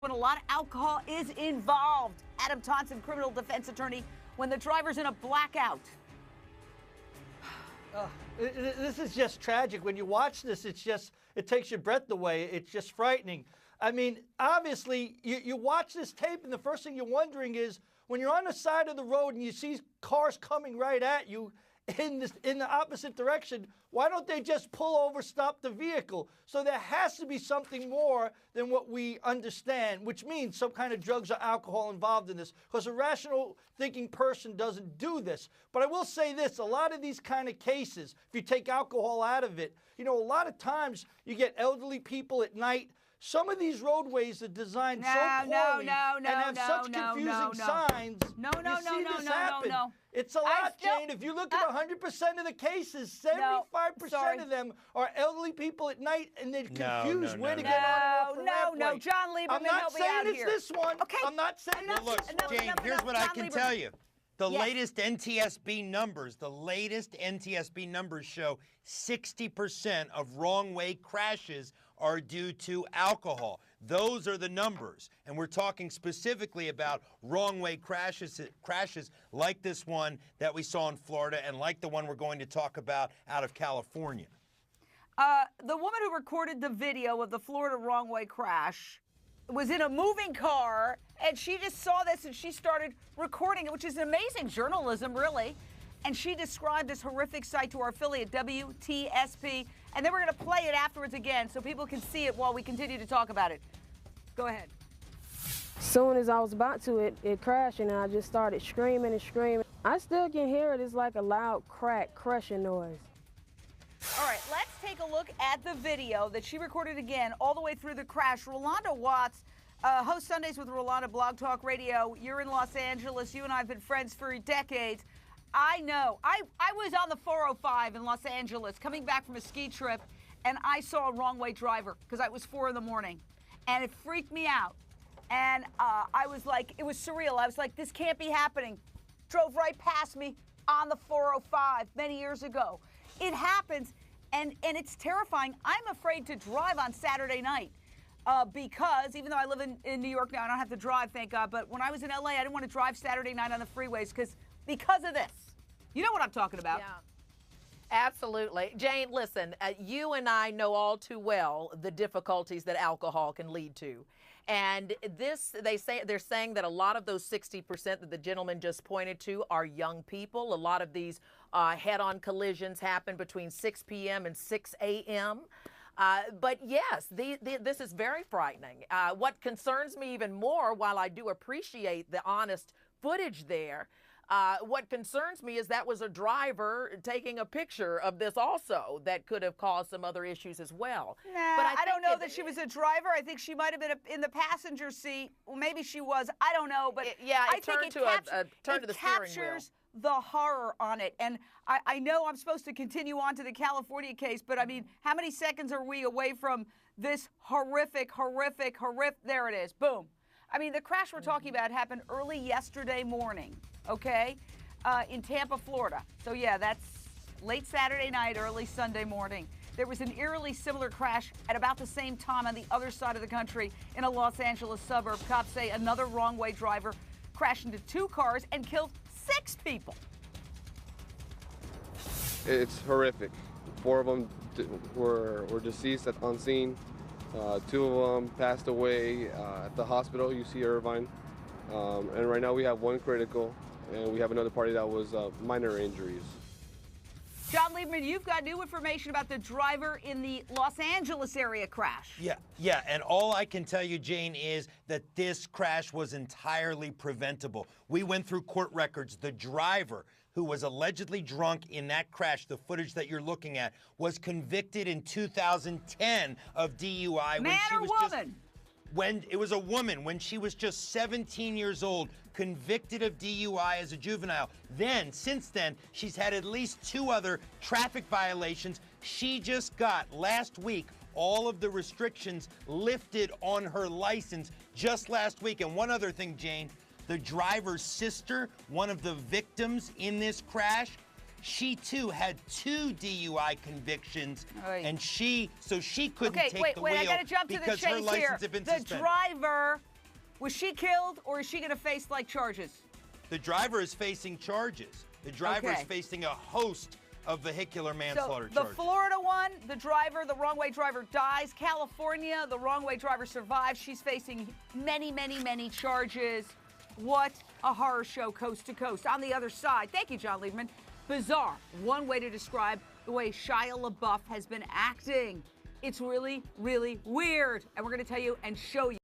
when a lot of alcohol is involved. Adam Thompson, criminal defense attorney, when the driver's in a blackout. This is just tragic. When you watch this, it takes your breath away. It's just frightening. I mean, obviously, you watch this tape, and the first thing you're wondering is, when you're on the side of the road and you see cars coming right at you in the opposite direction, why don't they just pull over, stop the vehicle? So there has to be something more than what we understand, which means some kind of drugs or alcohol involved in this, because a rational thinking person doesn't do this. But I will say this, a lot of these kind of cases, if you take alcohol out of it, you know, a lot of times you get elderly people at night. Some of these roadways are designed so poorly and have such confusing signs. No. It's a lot, Jane. If you look at 100% of the cases, 75% of them are elderly people at night, and they're confused where to get on. No, John Lieberman, I'm not saying it's this one. Okay. I'm not saying Well, look, Jane, here's what I can tell you. The latest NTSB numbers show 60% of wrong-way crashes are due to alcohol. Those are the numbers. And we're talking specifically about wrong-way crashes like this one that we saw in Florida and like the one we're going to talk about out of California. The woman who recorded the video of the Florida wrong-way crash was in a moving car, and she just saw this and she started recording it, which is amazing journalism, really. And she described this horrific sight to our affiliate, WTSP, and then we're going to play it afterwards again so people can see it while we continue to talk about it. Go ahead. Soon as I was about to, it crashed, and I just started screaming and screaming. I still can hear it. It's like a loud crack, crushing noise. All right, let's take a look at the video that she recorded again all the way through the crash. Rolanda Watts, hosts Sundays with Rolanda, Blog Talk Radio. You're in Los Angeles. You and I have been friends for decades. I know. I was on the 405 in Los Angeles coming back from a ski trip, and I saw a wrong-way driver because it was 4 in the morning, and it freaked me out. And I was like, it was surreal. I was like, this can't be happening. Drove right past me on the 405 many years ago. It happens, and it's terrifying. I'm afraid to drive on Saturday night because even though I live in New York now, I don't have to drive, thank God. But when I was in LA, I didn't want to drive Saturday night on the freeways because of this. You know what I'm talking about. Yeah. Absolutely. Jane, listen, you and I know all too well the difficulties that alcohol can lead to. And they're saying that a lot of those 60% that the gentleman just pointed to are young people. A lot of these head-on collisions happen between 6 p.m. and 6 a.m. But yes, this is very frightening. What concerns me even more, while I do appreciate the honest footage there, what concerns me is that was a driver taking a picture of this also that could have caused some other issues as well. Nah, but I don't know that she was a driver. I think she might have been in the passenger seat. Well, maybe she was. I don't know. But I think it captures the horror on it. And I know I'm supposed to continue on to the California case, but I mean, how many seconds are we away from this horrific? There it is. Boom. I mean, the crash we're talking about happened early yesterday morning, okay, in Tampa, Florida. So, yeah, that's late Saturday night, early Sunday morning. There was an eerily similar crash at about the same time on the other side of the country in a Los Angeles suburb. Cops say another wrong-way driver crashed into 2 cars and killed 6 people. It's horrific. 4 of them were deceased on scene. 2 of them passed away at the hospital, UC Irvine. And right now we have 1 critical, and we have another party that was minor injuries. John Lieberman, you've got new information about the driver in the Los Angeles area crash. Yeah, and all I can tell you, Jane, is that this crash was entirely preventable. We went through court records. The driver, who was allegedly drunk in that crash, the footage that you're looking at, was convicted in 2010 of DUI. Man or woman? When it was a woman, when she was just 17 years old, convicted of DUI as a juvenile. Then, since then, she's had at least 2 other traffic violations. She just got, last week, all of the restrictions lifted on her license just last week. And one other thing, Jane, the driver's sister, one of the victims in this crash, she too had 2 DUI convictions, and she couldn't take the wheel I gotta jump to the because chase her license here. had been the suspended. driver Was she killed, or is she going to face like charges? The driver is facing charges. The driver is facing a host of vehicular manslaughter So the charges. Florida one, the driver, the wrong-way driver dies. California, the wrong-way driver survives. She's facing many, many, many charges. What a horror show, coast to coast. On the other side, thank you, John Lieberman. Bizarre. One way to describe the way Shia LaBeouf has been acting. It's really, really weird. And we're going to tell you and show you